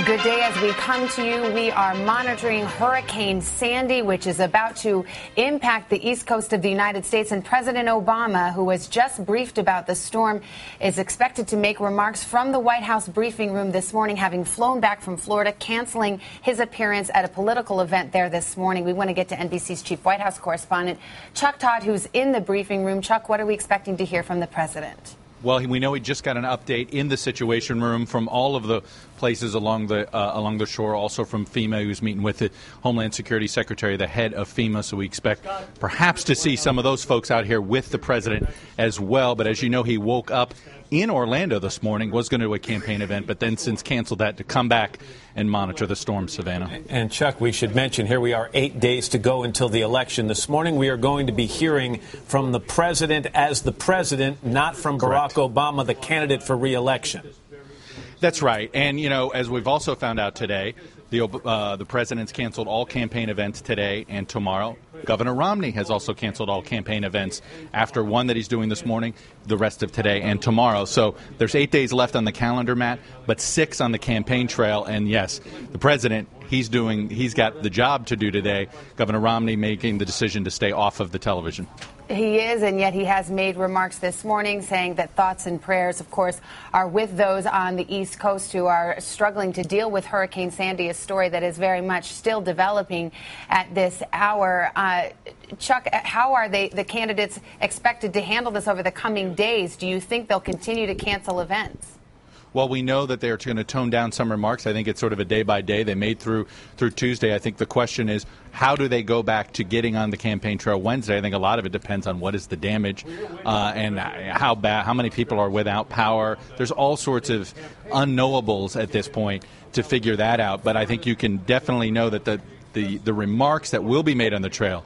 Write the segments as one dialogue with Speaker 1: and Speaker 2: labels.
Speaker 1: Good day as we come to you. We are monitoring Hurricane Sandy, which is about to impact the east coast of the United States. And President Obama, who was just briefed about the storm, is expected to make remarks from the White House briefing room this morning, having flown back from Florida, canceling his appearance at a political event there this morning. We want to get to NBC's chief White House correspondent, Chuck Todd, who's in the briefing room. Chuck, what are we expecting to hear from the president?
Speaker 2: Well, we know he just got an update in the Situation Room from all of the places along the shore, also from FEMA, who's meeting with the Homeland Security Secretary, the head of FEMA. So we expect perhaps to see some of those folks out here with the president as well. But as you know, he woke up in Orlando this morning, was going to do a campaign event, but then since canceled that to come back and monitor the storm, Savannah.
Speaker 3: And Chuck, we should mention, here we are 8 days to go until the election. This morning we are going to be hearing from the president as the president, not from Barack Obama, the candidate for re-election.
Speaker 2: That's right. And, you know, as we've also found out today, the president's canceled all campaign events today and tomorrow. Governor Romney has also canceled all campaign events after one that he's doing this morning, the rest of today and tomorrow. So there's 8 days left on the calendar, Matt, but 6 on the campaign trail. And yes, the president, he's got the job to do today. Governor Romney making the decision to stay off of the television.
Speaker 1: He is, and yet he has made remarks this morning saying that thoughts and prayers, of course, are with those on the East Coast who are struggling to deal with Hurricane Sandy, a story that is very much still developing at this hour. Chuck, how are the candidates expected to handle this over the coming days? Do you think they'll continue to cancel events?
Speaker 2: Well, we know that they're going to tone down some remarks. I think it's sort of a day by day. They made through Tuesday. I think the question is, how do they go back to getting on the campaign trail Wednesday? I think a lot of it depends on what is the damage and how many people are without power. There's all sorts of unknowables at this point to figure that out. But I think you can definitely know that the remarks that will be made on the trail,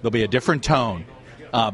Speaker 2: there'll be a different tone.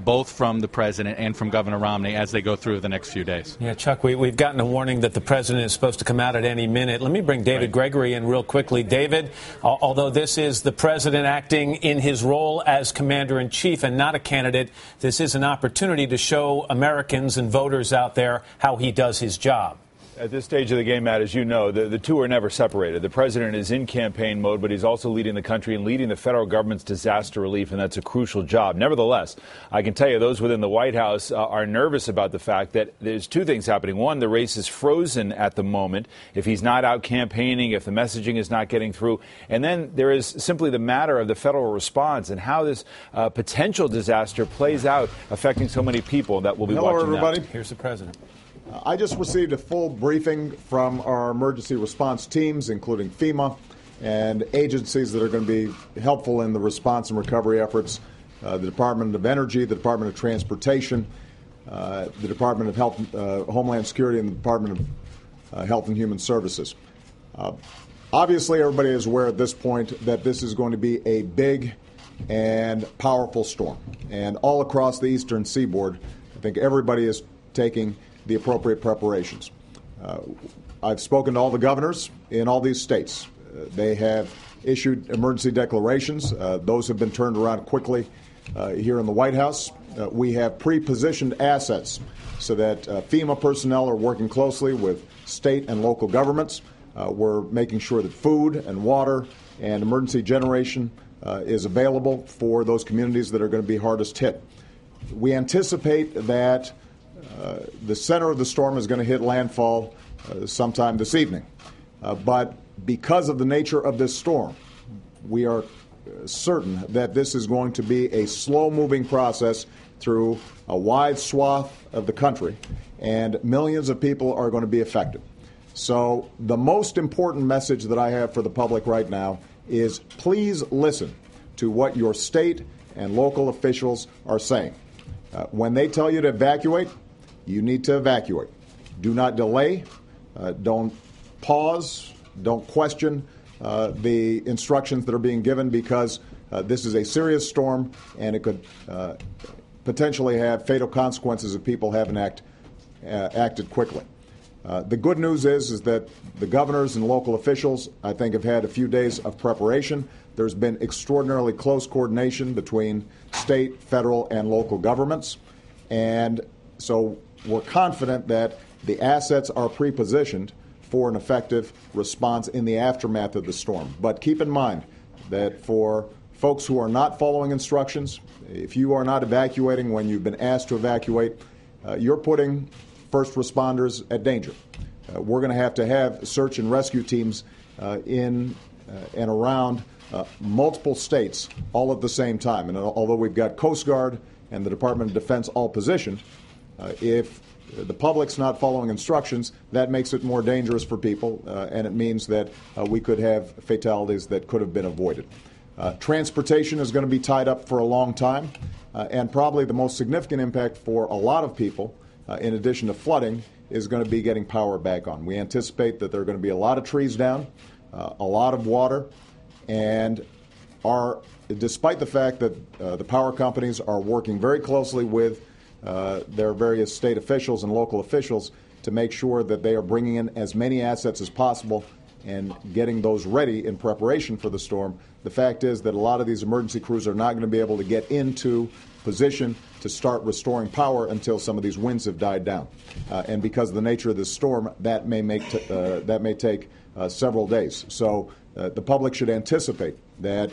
Speaker 2: Both from the president and from Governor Romney as they go through the next few days.
Speaker 3: Yeah, Chuck, we've gotten a warning that the president is supposed to come out at any minute. Let me bring David Gregory in real quickly. David, although this is the president acting in his role as commander-in-chief and not a candidate, this is an opportunity to show Americans and voters out there how he does his job.
Speaker 4: At this stage of the game, Matt, as you know, the two are never separated. The president is in campaign mode, but he's also leading the country and leading the federal government's disaster relief, and that's a crucial job. Nevertheless, I can tell you those within the White House are nervous about the fact that there's two things happening. One, the race is frozen at the moment if he's not out campaigning, if the messaging is not getting through. And then there is simply the matter of the federal response and how this potential disaster plays out, affecting so many people that will be watching.
Speaker 5: Hello, everybody.
Speaker 4: Now.
Speaker 3: Here's the president.
Speaker 5: I just received a full briefing from our emergency response teams, including FEMA and agencies that are going to be helpful in the response and recovery efforts, the Department of Energy, the Department of Transportation, the Department of Health, Homeland Security, and the Department of Health and Human Services. Obviously, everybody is aware at this point that this is going to be a big and powerful storm. And all across the eastern seaboard, I think everybody is taking the appropriate preparations. I've spoken to all the governors in all these states. They have issued emergency declarations. Those have been turned around quickly here in the White House. We have pre-positioned assets so that FEMA personnel are working closely with state and local governments. We're making sure that food and water and emergency generation is available for those communities that are going to be hardest hit. We anticipate that the center of the storm is going to hit landfall sometime this evening. But because of the nature of this storm, we are certain that this is going to be a slow-moving process through a wide swath of the country, and millions of people are going to be affected. So the most important message that I have for the public right now is please listen to what your state and local officials are saying. When they tell you to evacuate, you need to evacuate. Do not delay. Don't pause. Don't question the instructions that are being given, because this is a serious storm and it could potentially have fatal consequences if people haven't acted quickly. The good news is that the governors and local officials, I think, have had a few days of preparation. There's been extraordinarily close coordination between state, federal, and local governments. And so we're confident that the assets are pre-positioned for an effective response in the aftermath of the storm. But keep in mind that for folks who are not following instructions, if you are not evacuating when you've been asked to evacuate, you're putting first responders at danger. We're going to have search and rescue teams in and around multiple states all at the same time. And although we've got Coast Guard and the Department of Defense all positioned, if the public's not following instructions, that makes it more dangerous for people, and it means that we could have fatalities that could have been avoided. Transportation is going to be tied up for a long time, and probably the most significant impact for a lot of people, in addition to flooding, is going to be getting power back on. We anticipate that there are going to be a lot of trees down, a lot of water, and despite the fact that the power companies are working very closely with their various state officials and local officials to make sure that they are bringing in as many assets as possible and getting those ready in preparation for the storm, the fact is that a lot of these emergency crews are not going to be able to get into position to start restoring power until some of these winds have died down. And because of the nature of this storm, that may take several days. So the public should anticipate that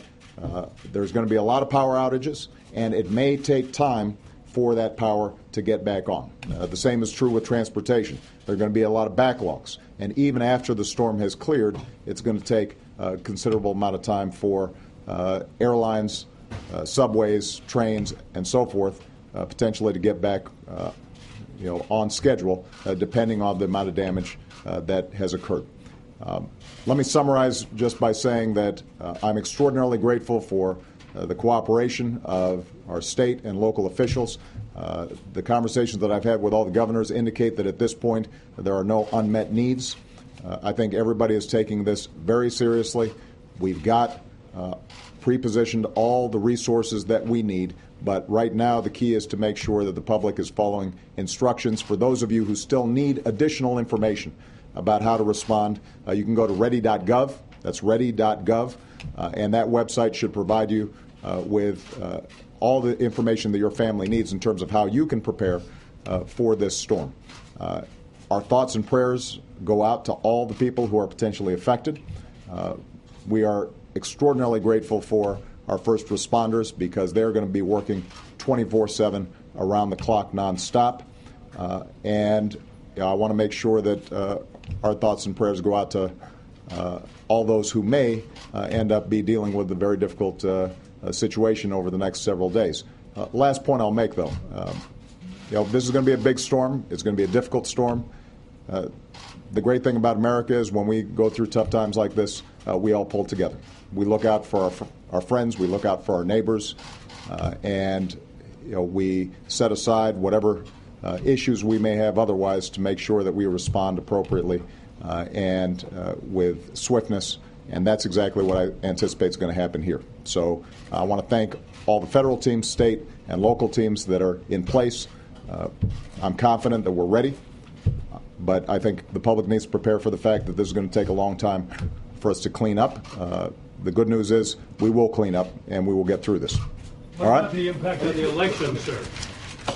Speaker 5: there's going to be a lot of power outages, and it may take time for that power to get back on. The same is true with transportation. There are going to be a lot of backlogs. And even after the storm has cleared, it's going to take a considerable amount of time for airlines, subways, trains, and so forth, potentially to get back on schedule, depending on the amount of damage that has occurred. Let me summarize just by saying that I'm extraordinarily grateful for the cooperation of our state and local officials. The conversations that I've had with all the governors indicate that at this point there are no unmet needs. I think everybody is taking this very seriously. We've got pre-positioned all the resources that we need, but right now the key is to make sure that the public is following instructions. For those of you who still need additional information about how to respond, you can go to ready.gov. That's ready.gov, and that website should provide you with all the information that your family needs in terms of how you can prepare for this storm. Our thoughts and prayers go out to all the people who are potentially affected. We are extraordinarily grateful for our first responders because they're going to be working 24/7 around the clock nonstop. And I want to make sure that our thoughts and prayers go out to all those who may end up be dealing with a very difficult situation over the next several days. Last point I'll make, though, this is going to be a big storm. It's going to be a difficult storm. The great thing about America is when we go through tough times like this, we all pull together. We look out for our friends, we look out for our neighbors, and we set aside whatever issues we may have otherwise to make sure that we respond appropriately and with swiftness. And that's exactly what I anticipate is going to happen here. So I want to thank all the federal teams, state and local teams that are in place. I'm confident that we're ready, but I think the public needs to prepare for the fact that this is going to take a long time for us to clean up. The good news is we will clean up and we will get through this.
Speaker 6: What about the impact of the election, sir?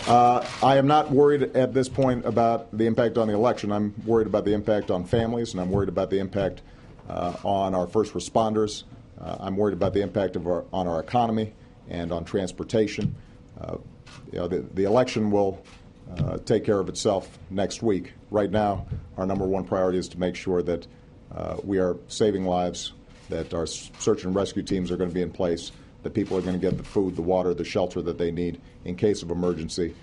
Speaker 5: I am not worried at this point about the impact on the election. I'm worried about the impact on families, and I'm worried about the impact on our first responders. I'm worried about the impact on our economy and on transportation. The election will take care of itself next week. Right now, our number one priority is to make sure that we are saving lives, that our search and rescue teams are going to be in place, that people are going to get the food, the water, the shelter that they need in case of emergency,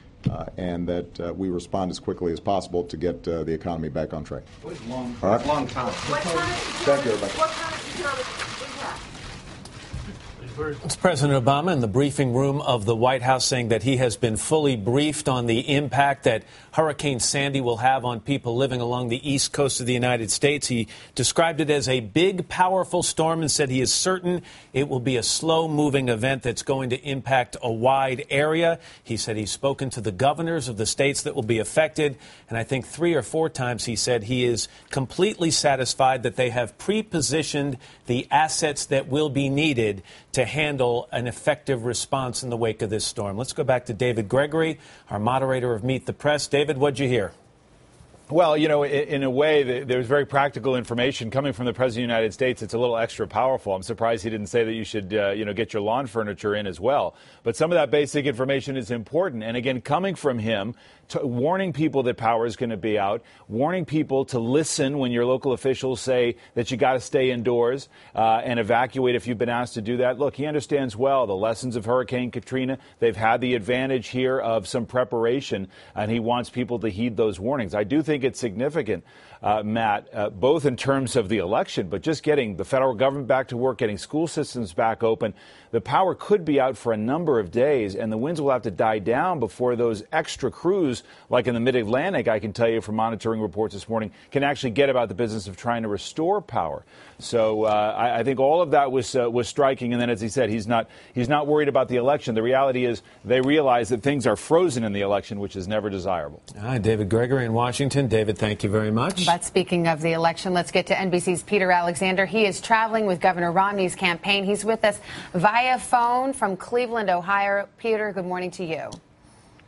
Speaker 5: and that we respond as quickly as possible to get the economy back on track.
Speaker 6: All right.
Speaker 7: Long time.
Speaker 5: Thank you, everybody.
Speaker 7: What kind of economic impact?
Speaker 3: It's President Obama in the briefing room of the White House saying that he has been fully briefed on the impact that Hurricane Sandy will have on people living along the east coast of the United States. He described it as a big, powerful storm and said he is certain it will be a slow-moving event that's going to impact a wide area. He said he's spoken to the governors of the states that will be affected, and I think 3 or 4 times he said he is completely satisfied that they have pre-positioned the assets that will be needed to handle an effective response in the wake of this storm. Let's go back to David Gregory, our moderator of Meet the Press. David, what'd you hear?
Speaker 4: Well, in a way, there's very practical information coming from the President of the United States. It's a little extra powerful. I'm surprised he didn't say that you should, get your lawn furniture in as well. But some of that basic information is important. And again, coming from him, warning people that power is going to be out, warning people to listen when your local officials say that you got to stay indoors and evacuate if you've been asked to do that. Look, he understands well the lessons of Hurricane Katrina. They've had the advantage here of some preparation, and he wants people to heed those warnings. I do think it's significant, Matt, both in terms of the election, but just getting the federal government back to work, getting school systems back open. The power could be out for a number of days, and the winds will have to die down before those extra crews, like in the Mid-Atlantic, I can tell you from monitoring reports this morning, can actually get about the business of trying to restore power. So I think all of that was striking. And then, as he said, he's not worried about the election. The reality is they realize that things are frozen in the election, which is never desirable.
Speaker 3: All right, David Gregory in Washington. David, thank you very much.
Speaker 1: But speaking of the election, let's get to NBC's Peter Alexander. He is traveling with Governor Romney's campaign. He's with us via phone from Cleveland, Ohio. Peter, good morning to you.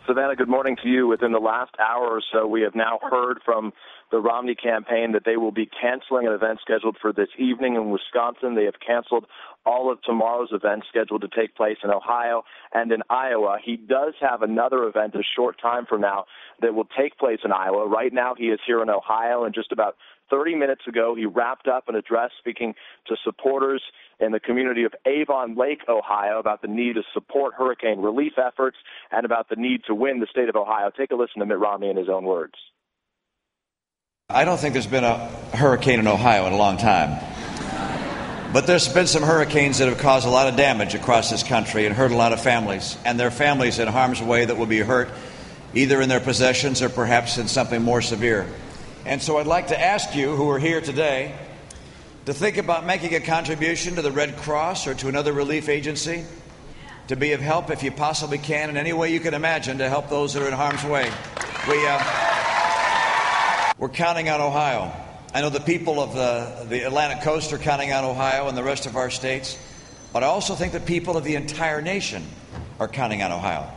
Speaker 7: Savannah, good morning to you. Within the last hour or so, we have now heard from the Romney campaign that they will be canceling an event scheduled for this evening in Wisconsin. They have canceled all of tomorrow's events scheduled to take place in Ohio and in Iowa. He does have another event a short time from now that will take place in Iowa. Right now, he is here in Ohio, and just about 30 minutes ago, he wrapped up an address speaking to supporters in the community of Avon Lake, Ohio, about the need to support hurricane relief efforts and about the need to win the state of Ohio. Take a listen to Mitt Romney in his own words.
Speaker 8: I don't think there's been a hurricane in Ohio in a long time. But there's been some hurricanes that have caused a lot of damage across this country and hurt a lot of families. And there are families in harm's way that will be hurt either in their possessions or perhaps in something more severe. And so I'd like to ask you who are here today to think about making a contribution to the Red Cross or to another relief agency, to be of help if you possibly can in any way you can imagine to help those that are in harm's way. We're counting on Ohio. I know the people of the Atlantic coast are counting on Ohio and the rest of our states, but I also think the people of the entire nation are counting on Ohio.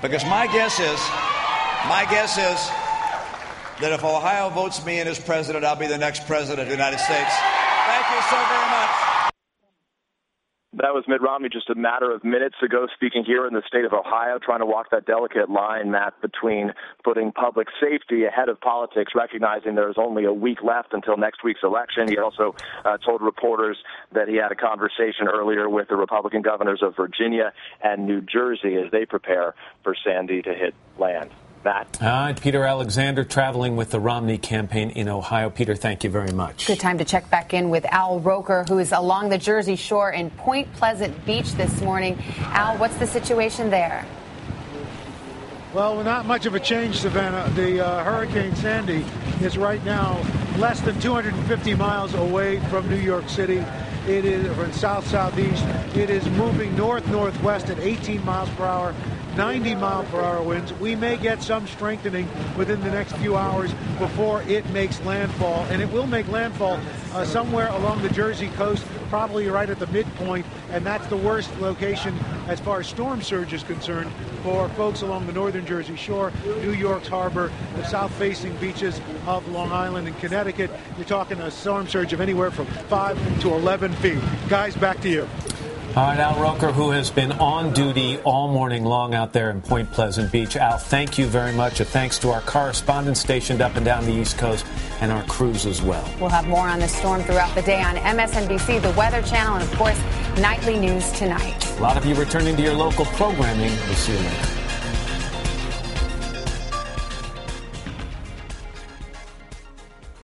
Speaker 8: Because my guess is that if Ohio votes me in as president, I'll be the next president of the United States. Thank you so very much.
Speaker 7: That was Mitt Romney just a matter of minutes ago, speaking here in the state of Ohio, trying to walk that delicate line, Matt, between putting public safety ahead of politics, recognizing there's only a week left until next week's election. He also told reporters that he had a conversation earlier with the Republican governors of Virginia and New Jersey as they prepare for Sandy to hit land. Matt.
Speaker 3: All right, Peter Alexander traveling with the Romney campaign in Ohio. Peter, thank you very much.
Speaker 1: Good time to check back in with Al Roker, who is along the Jersey Shore in Point Pleasant Beach this morning. Al, what's the situation there?
Speaker 6: Well, not much of a change, Savannah. The Hurricane Sandy is right now less than 250 miles away from New York City. It is from south-southeast. It is moving north-northwest at 18 miles per hour. 90-mile-per-hour winds. We may get some strengthening within the next few hours before it makes landfall, and it will make landfall somewhere along the Jersey coast, probably right at the midpoint, and that's the worst location as far as storm surge is concerned for folks along the northern Jersey Shore, New York's harbor, the south-facing beaches of Long Island and Connecticut. You're talking a storm surge of anywhere from 5 to 11 feet. Guys, back to you.
Speaker 3: All right, Al Roker, who has been on duty all morning long out there in Point Pleasant Beach. Al, thank you very much. A thanks to our correspondents stationed up and down the East Coast and our crews as well.
Speaker 1: We'll have more on the storm throughout the day on MSNBC, the Weather Channel, and, of course, nightly news tonight.
Speaker 3: A lot of you returning to your local programming. We'll see you later.